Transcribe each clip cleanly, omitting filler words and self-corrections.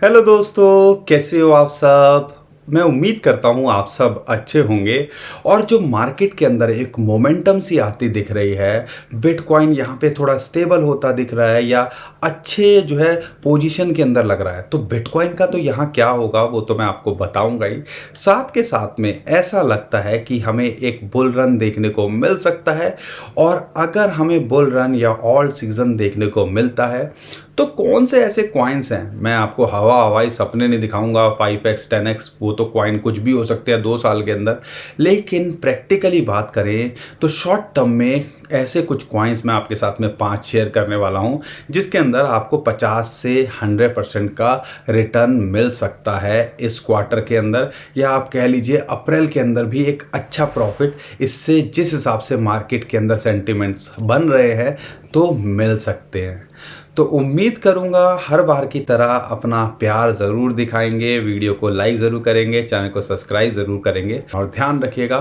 Hello दोस्तों, कैसे हो आप सब। मैं उम्मीद करता हूँ आप सब अच्छे होंगे। और जो मार्केट के अंदर एक मोमेंटम सी आती दिख रही है, बिटकॉइन यहाँ पे थोड़ा स्टेबल होता दिख रहा है या अच्छे जो है पोजीशन के अंदर लग रहा है। तो बिटकॉइन का तो यहाँ क्या होगा वो तो मैं आपको बताऊंगा ही। साथ के साथ में ऐसा लगता है कि हमें एक बुल रन देखने को मिल सकता है। और अगर हमें बुल रन या ऑल सीजन देखने को मिलता है तो कौन से ऐसे क्वाइंस हैं। मैं आपको हवाई सपने नहीं दिखाऊंगा 5x 10x, वो तो क्वाइन कुछ भी हो सकते हैं 2 साल के अंदर। लेकिन प्रैक्टिकली बात करें तो शॉर्ट टर्म में ऐसे कुछ क्वाइंस मैं आपके साथ में 5 शेयर करने वाला हूं, जिसके अंदर आपको 50 से 100% का रिटर्न मिल सकता है इस क्वार्टर के अंदर, या आप कह लीजिए अप्रैल के अंदर भी एक अच्छा प्रॉफिट इससे जिस हिसाब से मार्केट के अंदर सेंटिमेंट्स बन रहे हैं तो मिल सकते हैं। तो उम्मीद करूंगा हर बार की तरह अपना प्यार ज़रूर दिखाएंगे, वीडियो को लाइक ज़रूर करेंगे, चैनल को सब्सक्राइब ज़रूर करेंगे। और ध्यान रखिएगा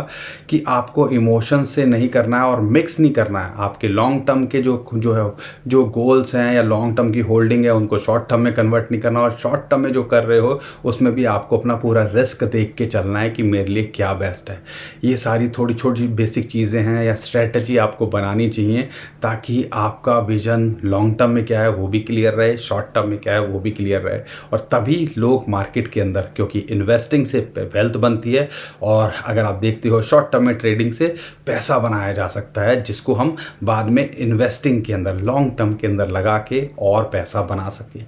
कि आपको इमोशन से नहीं करना है और मिक्स नहीं करना है। आपके लॉन्ग टर्म के जो गोल्स हैं या लॉन्ग टर्म की होल्डिंग है उनको शॉर्ट टर्म में कन्वर्ट नहीं करना। और शॉर्ट टर्म में जो कर रहे हो उसमें भी आपको अपना पूरा रिस्क देख के चलना है कि मेरे लिए क्या बेस्ट है। ये सारी थोड़ी छोटी बेसिक चीज़ें हैं या स्ट्रेटजी आपको बनानी चाहिए, ताकि आपका विजन लॉन्ग टर्म में क्या है वो भी क्लियर रहे, शॉर्ट टर्म में क्या है वो भी क्लियर रहे। और तभी लोग मार्केट के अंदर, क्योंकि इन्वेस्टिंग से वेल्थ बनती है और अगर आप देखते हो शॉर्ट टर्म में ट्रेडिंग से पैसा बनाया जा सकता है, जिसको हम बाद में इन्वेस्टिंग के अंदर लॉन्ग टर्म के अंदर लगा के और पैसा बना सके।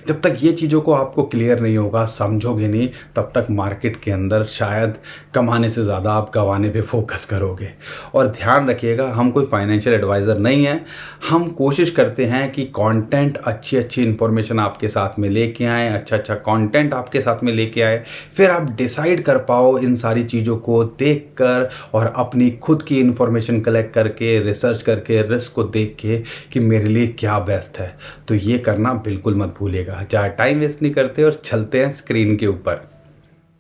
जब तक ये चीज़ों को आपको क्लियर नहीं होगा, समझोगे नहीं, तब तक मार्केट के अंदर शायद कमाने से ज़्यादा आप गंवाने पे फोकस करोगे। और ध्यान रखिएगा, हम कोई फाइनेंशियल एडवाइज़र नहीं है। हम कोशिश करते हैं कि कंटेंट अच्छी इन्फॉर्मेशन आपके साथ में लेके आए, अच्छा कंटेंट आपके साथ में लेके आए, फिर आप डिसाइड कर पाओ इन सारी चीज़ों को देखकर और अपनी खुद की इन्फॉर्मेशन कलेक्ट करके, रिसर्च करके, रिस्क को देख के कि मेरे लिए क्या बेस्ट है। तो ये करना बिल्कुल मत भूलिएगा। ज़्यादा टाइम वेस्ट नहीं करते और चलते हैं स्क्रीन के ऊपर।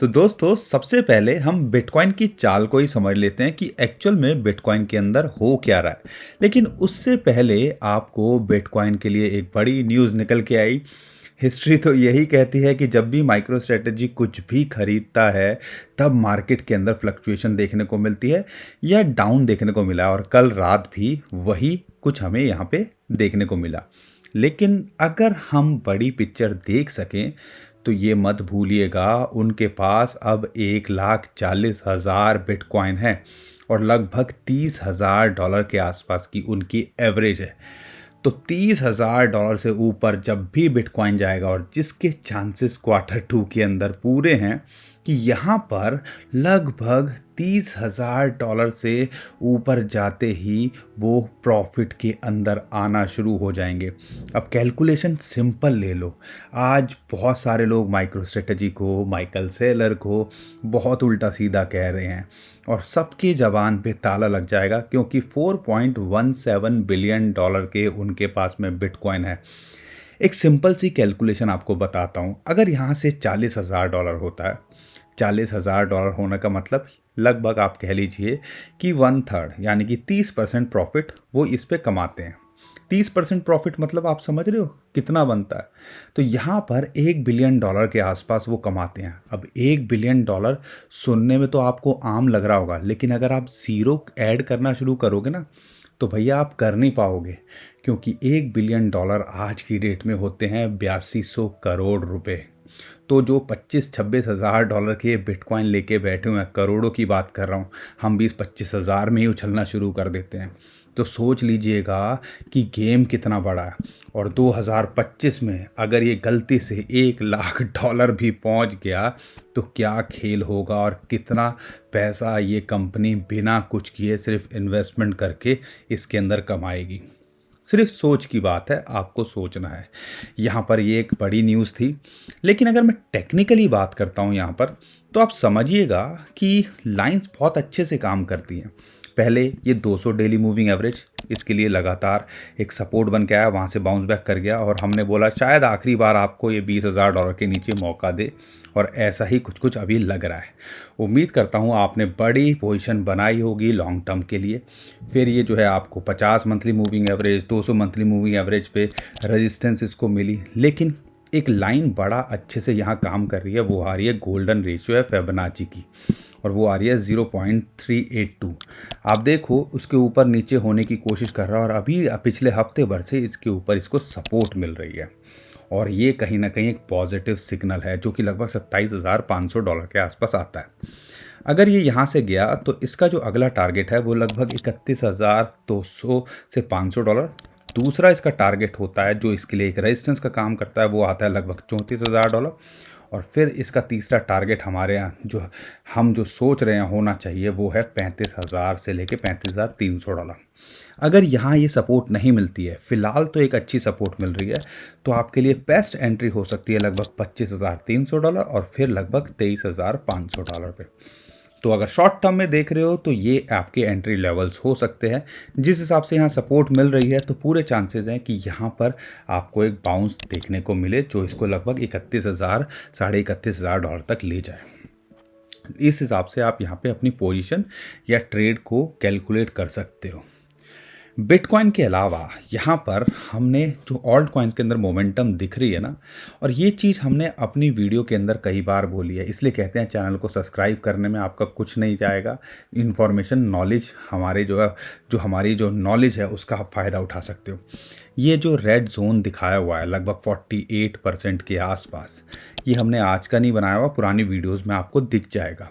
तो दोस्तों, सबसे पहले हम बिटकॉइन की चाल को ही समझ लेते हैं कि एक्चुअल में बिटकॉइन के अंदर हो क्या रहा है। लेकिन उससे पहले आपको बिटकॉइन के लिए एक बड़ी न्यूज़ निकल के आई। हिस्ट्री तो यही कहती है कि जब भी माइक्रो स्ट्रेटजी कुछ भी खरीदता है तब मार्केट के अंदर फ्लक्चुएशन देखने को मिलती है या डाउन देखने को मिला, और कल रात भी वही कुछ हमें यहाँ पे देखने को मिला। लेकिन अगर हम बड़ी पिक्चर देख सकें तो ये मत भूलिएगा, उनके पास अब 1,40,000 बिटकॉइन है और लगभग $30,000 के आसपास की उनकी एवरेज है। तो $30,000 से ऊपर जब भी बिटकॉइन जाएगा, और जिसके चांसेस Q2 के अंदर पूरे हैं कि यहाँ पर लगभग $30,000 से ऊपर जाते ही वो प्रॉफिट के अंदर आना शुरू हो जाएंगे। अब कैलकुलेशन सिंपल ले लो। आज बहुत सारे लोग माइक्रो स्ट्रेटजी को, माइकल सेलर को बहुत उल्टा सीधा कह रहे हैं और सबकी ज़बान पे ताला लग जाएगा, क्योंकि $4.17 बिलियन के उनके पास में बिटकॉइन है। एक सिंपल सी कैलकुलेशन आपको बताता हूँ। अगर यहाँ से $40,000 होता है, $40,000 होने का मतलब लगभग आप कह लीजिए कि 1/3 यानी कि 30% प्रॉफिट वो इस पे कमाते हैं। 30% प्रॉफिट मतलब आप समझ रहे हो कितना बनता है। तो यहाँ पर $1 बिलियन के आसपास वो कमाते हैं। अब $1 बिलियन सुनने में तो आपको आम लग रहा होगा, लेकिन अगर आप ज़ीरो ऐड करना शुरू करोगे ना तो भैया आप कर नहीं पाओगे, क्योंकि $1 बिलियन आज की डेट में होते हैं 8200 करोड़ रुपए। तो जो 25-26 हज़ार डॉलर के बिटकॉइन लेके बैठे हुए हैं, करोड़ों की बात कर रहा हूँ, हम 20-25 हज़ार में ही उछलना शुरू कर देते हैं। तो सोच लीजिएगा कि गेम कितना बड़ा है। और 2025 में अगर ये गलती से $1,00,000 भी पहुंच गया तो क्या खेल होगा, और कितना पैसा ये कंपनी बिना कुछ किए सिर्फ इन्वेस्टमेंट करके इसके अंदर कमाएगी। सिर्फ सोच की बात है, आपको सोचना है। यहाँ पर ये एक बड़ी न्यूज़ थी। लेकिन अगर मैं टेक्निकली बात करता हूँ यहाँ पर, तो आप समझिएगा कि लाइंस बहुत अच्छे से काम करती हैं। पहले ये 200 डेली मूविंग एवरेज इसके लिए लगातार एक सपोर्ट बन के आया, वहाँ से बाउंस बैक कर गया और हमने बोला शायद आखिरी बार आपको ये $20,000 के नीचे मौका दे, और ऐसा ही कुछ अभी लग रहा है। उम्मीद करता हूँ आपने बड़ी पोजीशन बनाई होगी लॉन्ग टर्म के लिए। फिर ये जो है आपको 50 monthly moving average, 200 monthly moving average पे रेजिस्टेंस इसको मिली, लेकिन एक लाइन बड़ा अच्छे से यहाँ काम कर रही है, वो आ रही है गोल्डन रेशियो है फिबोनाची की, और वो आ रही है 0.382। आप देखो उसके ऊपर नीचे होने की कोशिश कर रहा है, और अभी पिछले हफ्ते भर से इसके ऊपर इसको सपोर्ट मिल रही है, और ये कहीं ना कहीं एक पॉजिटिव सिग्नल है जो कि लगभग $27,500 के आसपास आता है। अगर ये यहाँ से गया तो इसका जो अगला टारगेट है वो लगभग 31,200 से $500। दूसरा इसका टारगेट होता है जो इसके लिए एक रेजिस्टेंस का काम करता है, वो आता है लगभग $34,000। और फिर इसका तीसरा टारगेट हमारे यहाँ जो सोच रहे हैं होना चाहिए वो है 35,000 से लेके $35,300। अगर यहाँ ये सपोर्ट नहीं मिलती है, फ़िलहाल तो एक अच्छी सपोर्ट मिल रही है, तो आपके लिए बेस्ट एंट्री हो सकती है लगभग $25,300 और फिर लगभग $23,500 पे। तो अगर शॉर्ट टर्म में देख रहे हो तो ये आपके एंट्री लेवल्स हो सकते हैं। जिस हिसाब से यहाँ सपोर्ट मिल रही है तो पूरे चांसेस हैं कि यहाँ पर आपको एक बाउंस देखने को मिले जो इसको लगभग 31,000 साढ़े $31,000 तक ले जाए। इस हिसाब से आप यहाँ पे अपनी पोजीशन या ट्रेड को कैलकुलेट कर सकते हो। बिटकॉइन के अलावा यहाँ पर हमने जो ऑल्ट कॉइन्स के अंदर मोमेंटम दिख रही है ना, और ये चीज़ हमने अपनी वीडियो के अंदर कई बार बोली है, इसलिए कहते हैं चैनल को सब्सक्राइब करने में आपका कुछ नहीं जाएगा। इन्फॉर्मेशन नॉलेज हमारे जो हमारी जो नॉलेज है उसका आप फ़ायदा उठा सकते हो। ये जो रेड जोन दिखाया हुआ है लगभग 48% के आसपास, ये हमने आज का नहीं बनाया हुआ, पुरानी वीडियोज़ में आपको दिख जाएगा।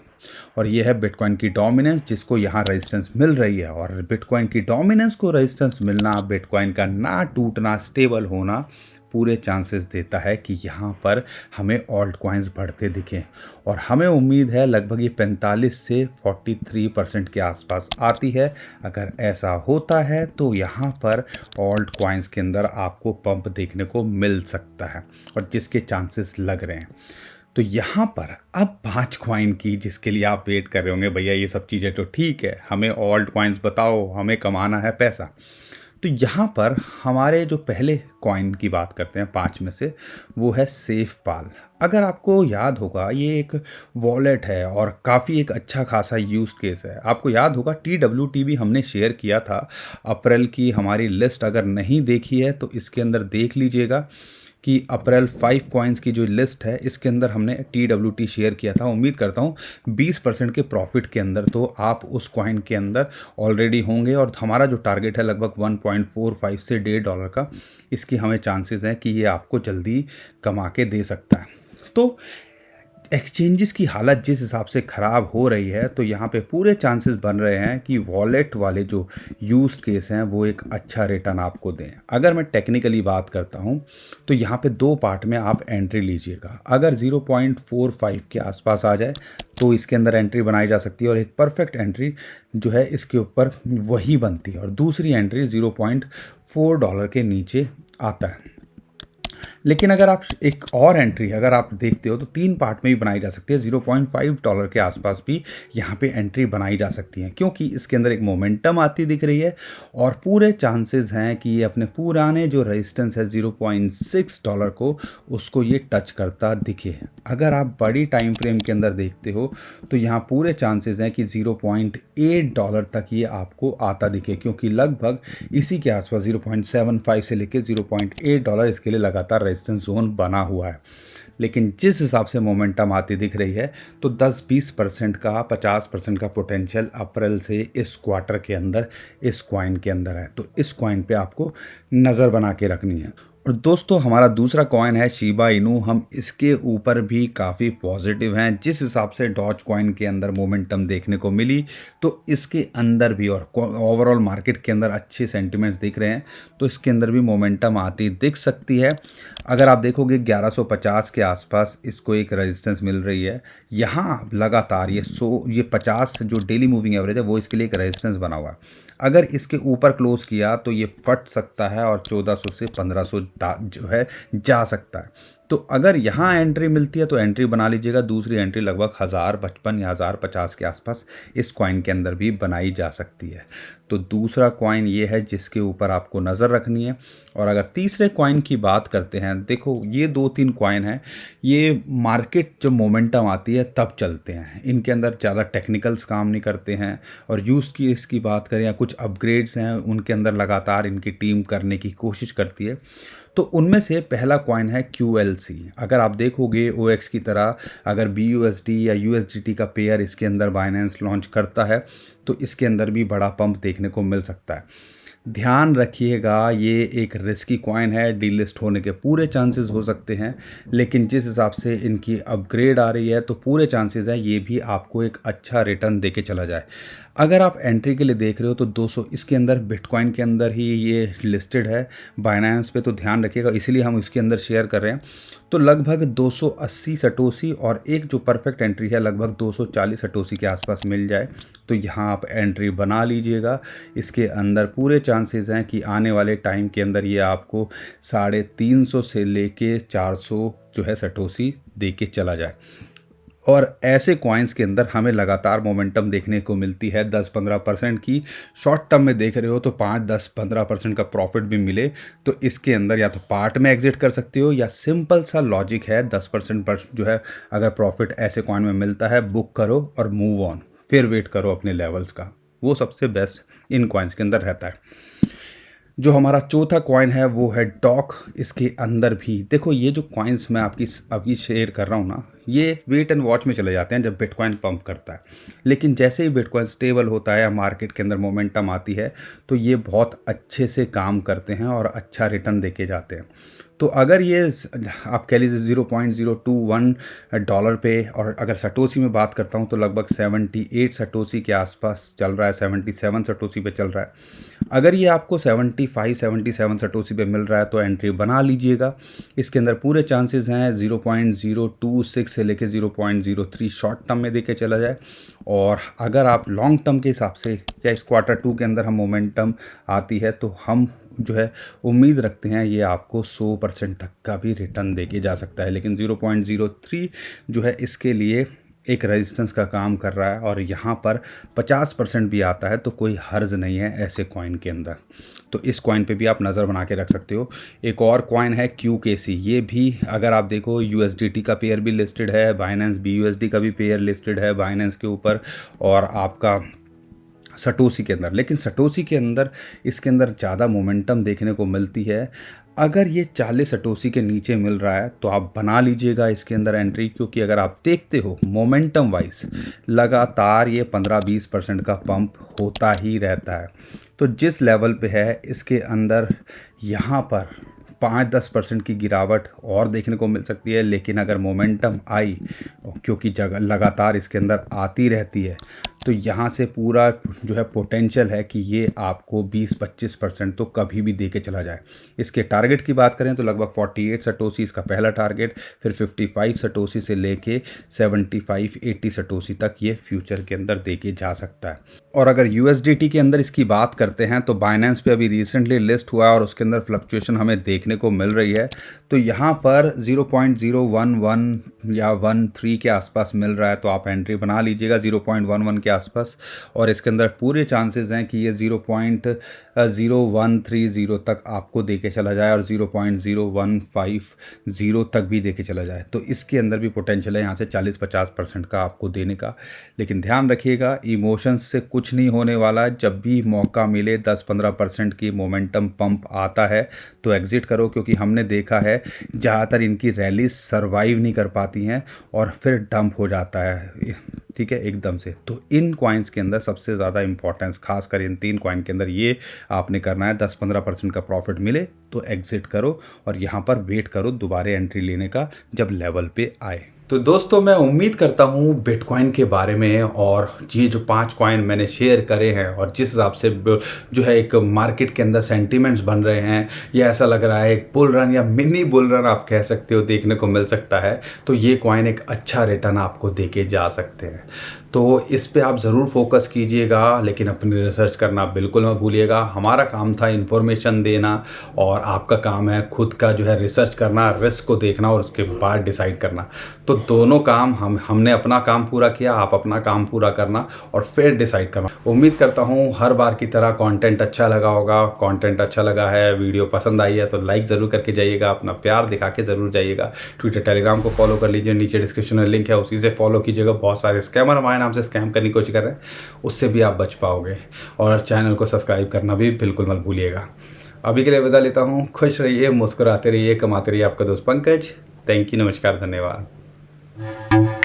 और ये है बिटकॉइन की डोमिनेंस जिसको यहाँ रेजिस्टेंस मिल रही है, और बिटकॉइन की डोमिनेंस को रेजिस्टेंस मिलना, बिटकॉइन का ना टूटना, स्टेबल होना पूरे चांसेस देता है कि यहाँ पर हमें ऑल्ट कॉइन्स बढ़ते दिखें। और हमें उम्मीद है लगभग ये 45 से 43% के आसपास आती है। अगर ऐसा होता है तो यहाँ पर ऑल्ट कॉइन्स के अंदर आपको पंप देखने को मिल सकता है, और जिसके चांसेस लग रहे हैं। तो यहाँ पर अब 5 कॉइन की जिसके लिए आप वेट कर रहे होंगे, भैया ये सब चीज़ें तो ठीक है, हमें ऑल्ट कॉइन्स बताओ, हमें कमाना है पैसा। तो यहाँ पर हमारे जो पहले कॉइन की बात करते हैं 5 में से, वो है सेफपाल। अगर आपको याद होगा ये एक वॉलेट है और काफ़ी एक अच्छा खासा यूज़ केस है। आपको याद होगा TWT भी हमने शेयर किया था अप्रैल की हमारी लिस्ट, अगर नहीं देखी है तो इसके अंदर देख लीजिएगा कि अप्रैल 5 कॉइन्स की जो लिस्ट है इसके अंदर हमने TWT शेयर किया था। उम्मीद करता हूँ 20% के प्रॉफिट के अंदर तो आप उस कॉइन के अंदर ऑलरेडी होंगे, और हमारा जो टारगेट है लगभग 1.45 से $1.5 का, इसकी हमें चांसेस हैं कि ये आपको जल्दी कमा के दे सकता है। तो एक्सचेंजेस की हालत जिस हिसाब से ख़राब हो रही है, तो यहाँ पे पूरे चांसेस बन रहे हैं कि वॉलेट वाले जो यूज्ड केस हैं वो एक अच्छा रिटर्न आपको दें। अगर मैं टेक्निकली बात करता हूँ तो यहाँ पे 2 पार्ट में आप एंट्री लीजिएगा। अगर 0.45 के आसपास आ जाए तो इसके अंदर एंट्री बनाई जा सकती है, और एक परफेक्ट एंट्री जो है इसके ऊपर वही बनती है, और दूसरी एंट्री $0.4 के नीचे आता है। लेकिन अगर आप एक और एंट्री अगर आप देखते हो तो 3 पार्ट में भी बनाई जा सकती है। $0.5 के आसपास भी यहाँ पे एंट्री बनाई जा सकती है, क्योंकि इसके अंदर एक मोमेंटम आती दिख रही है, और पूरे चांसेस हैं कि ये अपने पुराने जो रेजिस्टेंस है $0.6 को, उसको ये टच करता दिखे। अगर आप बड़ी टाइम फ्रेम के अंदर देखते हो तो यहाँ पूरे चांसेस हैं कि $0.8 तक ये आपको आता दिखे, क्योंकि लगभग इसी के आसपास 0.75 से लेके $0.8 इसके लिए लगातार रेजिस्टेंस जोन बना हुआ है। लेकिन जिस हिसाब से मोमेंटम आती दिख रही है तो 10-20% का 50% का पोटेंशियल अप्रैल से इस क्वार्टर के अंदर इस कॉइन के अंदर है। तो इस कॉइन पे आपको नज़र बना के रखनी है। और दोस्तों हमारा दूसरा कॉइन है शिबा इनू। हम इसके ऊपर भी काफ़ी पॉजिटिव हैं। जिस हिसाब से डॉज कॉइन के अंदर मोमेंटम देखने को मिली, तो इसके अंदर भी और ओवरऑल मार्केट के अंदर अच्छे सेंटिमेंट्स दिख रहे हैं, तो इसके अंदर भी मोमेंटम आती दिख सकती है। अगर आप देखोगे 1150 के आसपास इसको एक रेजिस्टेंस मिल रही है। यहाँ लगातार ये 50 जो डेली मूविंग एवरेज है वो इसके लिए एक रेजिस्टेंस बना हुआ है। अगर इसके ऊपर क्लोज किया तो ये फट सकता है और 1400 से 1500 जो है जा सकता है। तो अगर यहाँ एंट्री मिलती है तो एंट्री बना लीजिएगा। दूसरी एंट्री लगभग 1055 या 1050 के आसपास इस कॉइन के अंदर भी बनाई जा सकती है। तो दूसरा कॉइन ये है जिसके ऊपर आपको नज़र रखनी है। और अगर तीसरे कॉइन की बात करते हैं, देखो ये 2-3 कॉइन हैं, ये मार्केट जब मोमेंटम आती है तब चलते हैं। इनके अंदर ज़्यादा टेक्निकल्स काम नहीं करते हैं, और यूज़ की इसकी बात करें या कुछ अपग्रेड्स हैं उनके अंदर लगातार इनकी टीम करने की कोशिश करती है। तो उनमें से पहला कॉइन है QLC। अगर आप देखोगे OX की तरह अगर BUSD या USDT का पेयर इसके अंदर बाइनेंस लॉन्च करता है तो इसके अंदर भी बड़ा पंप देखने को मिल सकता है। ध्यान रखिएगा, ये एक रिस्की कॉइन है, डीलिस्ट होने के पूरे चांसेस हो सकते हैं, लेकिन जिस हिसाब से इनकी अपग्रेड आ रही है तो पूरे चांसेस है ये भी आपको एक अच्छा रिटर्न देके चला जाए। अगर आप एंट्री के लिए देख रहे हो तो 200 इसके अंदर बिटकॉइन के अंदर ही ये लिस्टेड है बाइनेंस पे, तो ध्यान रखिएगा, इसीलिए हम इसके अंदर शेयर कर रहे हैं। तो लगभग 280 सटोसी और एक जो परफेक्ट एंट्री है लगभग 240 सटोसी के आसपास मिल जाए तो यहाँ आप एंट्री बना लीजिएगा। इसके अंदर पूरे चांसेस हैं कि आने वाले टाइम के अंदर ये आपको 350 से लेके 400 जो है सटोसी दे के चला जाए। और ऐसे कॉइन्स के अंदर हमें लगातार मोमेंटम देखने को मिलती है 10-15% की। शॉर्ट टर्म में देख रहे हो तो 5-10-15% का प्रॉफिट भी मिले तो इसके अंदर या तो पार्ट में एग्जिट कर सकते हो या सिंपल सा लॉजिक है 10% पर जो है अगर प्रॉफिट ऐसे कॉइन में मिलता है बुक करो और मूव ऑन, फिर वेट करो अपने लेवल्स का, वो सबसे बेस्ट इन कॉइन्स के अंदर रहता है। जो हमारा चौथा कॉइन है वो है डॉक। इसके अंदर भी देखो, ये जो कॉइन्स मैं अभी शेयर कर रहा हूँ ना, ये वेट एंड वॉच में चले जाते हैं जब बिटकॉइन पंप करता है, लेकिन जैसे ही बिटकॉइन स्टेबल होता है या मार्केट के अंदर मोमेंटम आती है तो ये बहुत अच्छे से काम करते हैं और अच्छा रिटर्न देके जाते हैं। तो अगर ये आप कह लीजिए $0.021 पे, और अगर सटोसी में बात करता हूँ तो लगभग 78 सटोसी के आसपास चल रहा है, 77 सटोसी पे चल रहा है। अगर ये आपको 75-77 सटोसी पे मिल रहा है तो एंट्री बना लीजिएगा। इसके अंदर पूरे चांसेस हैं 0.026 से लेके 0.03 शॉर्ट टर्म में देके चला जाए। और अगर आप लॉन्ग टर्म के हिसाब से या इस Q2 के अंदर हम मोमेंटम आती है तो हम जो है उम्मीद रखते हैं ये आपको 100% तक का भी रिटर्न देके जा सकता है, लेकिन 0.03 जो है इसके लिए एक रेजिस्टेंस का काम कर रहा है और यहाँ पर 50% भी आता है तो कोई हर्ज नहीं है ऐसे कॉइन के अंदर। तो इस कॉइन पे भी आप नज़र बना के रख सकते हो। एक और कॉइन है QKC। ये भी अगर आप देखो USDT का पेयर भी लिस्टेड है, बाइनेंस BUSD का भी पेयर लिस्टेड है बाइनेंस के ऊपर, और आपका सटोसी के अंदर, लेकिन सटोसी के अंदर इसके अंदर ज़्यादा मोमेंटम देखने को मिलती है। अगर ये 40 सटोसी के नीचे मिल रहा है तो आप बना लीजिएगा इसके अंदर एंट्री, क्योंकि अगर आप देखते हो मोमेंटम वाइज लगातार ये 15-20% का पंप होता ही रहता है। तो जिस लेवल पे है इसके अंदर यहाँ पर 5-10% की गिरावट और देखने को मिल सकती है, लेकिन अगर मोमेंटम आई, क्योंकि जगह लगातार इसके अंदर आती रहती है, तो यहाँ से पूरा जो है पोटेंशियल है कि ये आपको 20-25% तो कभी भी दे के चला जाए। इसके टारगेट की बात करें तो लगभग 48 सटोसी इसका पहला टारगेट, फिर 55 सटोसी से लेके 75-80 सटोसी तक ये फ्यूचर के अंदर दे के जा सकता है। और अगर USDT के अंदर इसकी बात करते हैं तो बाइनेंस पे अभी रिसेंटली लिस्ट हुआ है और उसके अंदर फ्लक्चुएशन हमें देखने को मिल रही है। तो यहाँ पर 0.011 या 13 के आसपास मिल रहा है तो आप एंट्री बना लीजिएगा 0.11 के आसपास, और इसके अंदर पूरे चांसेस हैं कि ये 0.0130 तक आपको देके चला जाए और 0.0150 तक भी देके चला जाए। तो इसके अंदर भी पोटेंशियल है यहाँ से 40-50% का आपको देने का। लेकिन ध्यान रखिएगा, इमोशंस से कुछ नहीं होने वाला। जब भी मौका मिले 10-15% की मोमेंटम पंप आता है तो एग्जिट करो, क्योंकि हमने देखा है ज़्यादातर इनकी रैली सर्वाइव नहीं कर पाती हैं और फिर डंप हो जाता है, ठीक है, एकदम से। तो इन कॉइन्स के अंदर सबसे ज़्यादा इंपॉर्टेंस खासकर इन 3 कॉइन के अंदर ये आपने करना है, 10-15% का प्रॉफिट मिले तो एग्जिट करो और यहाँ पर वेट करो दोबारा एंट्री लेने का जब लेवल पे आए। तो दोस्तों, मैं उम्मीद करता हूँ बिटकॉइन के बारे में और ये जो 5 कॉइन मैंने शेयर करे हैं और जिस हिसाब से जो है एक मार्केट के अंदर सेंटीमेंट्स बन रहे हैं, ये ऐसा लग रहा है एक बुल रन या मिनी बुल रन आप कह सकते हो देखने को मिल सकता है। तो ये कॉइन एक अच्छा रिटर्न आपको देके जा सकते हैं। तो इस पे आप ज़रूर फोकस कीजिएगा, लेकिन अपनी रिसर्च करना बिल्कुल मत भूलिएगा। हमारा काम था इन्फॉर्मेशन देना और आपका काम है खुद का जो है रिसर्च करना, रिस्क को देखना और उसके बाद डिसाइड करना। तो दोनों काम हमने अपना काम पूरा किया, आप अपना काम पूरा करना और फिर डिसाइड करना। उम्मीद करता हूँ हर बार की तरह कंटेंट अच्छा लगा होगा। कंटेंट अच्छा लगा है, वीडियो पसंद आई है तो लाइक ज़रूर करके जाइएगा, अपना प्यार दिखा के ज़रूर जाइएगा। ट्विटर टेलीग्राम को फॉलो कर लीजिए, नीचे डिस्क्रिप्शन में लिंक है, उसी से फॉलो कीजिएगा। बहुत सारे स्कैमर हमारे नाम से स्कैम करने की कोशिश कर रहे हैं, उससे भी आप बच पाओगे। और चैनल को सब्सक्राइब करना भी बिल्कुल मत भूलिएगा। अभी के लिए विदा लेता हूँ। खुश रहिए, मुस्कुराते रहिए, कमाते रहिए। आपका दोस्त पंकज। थैंक यू, नमस्कार, धन्यवाद।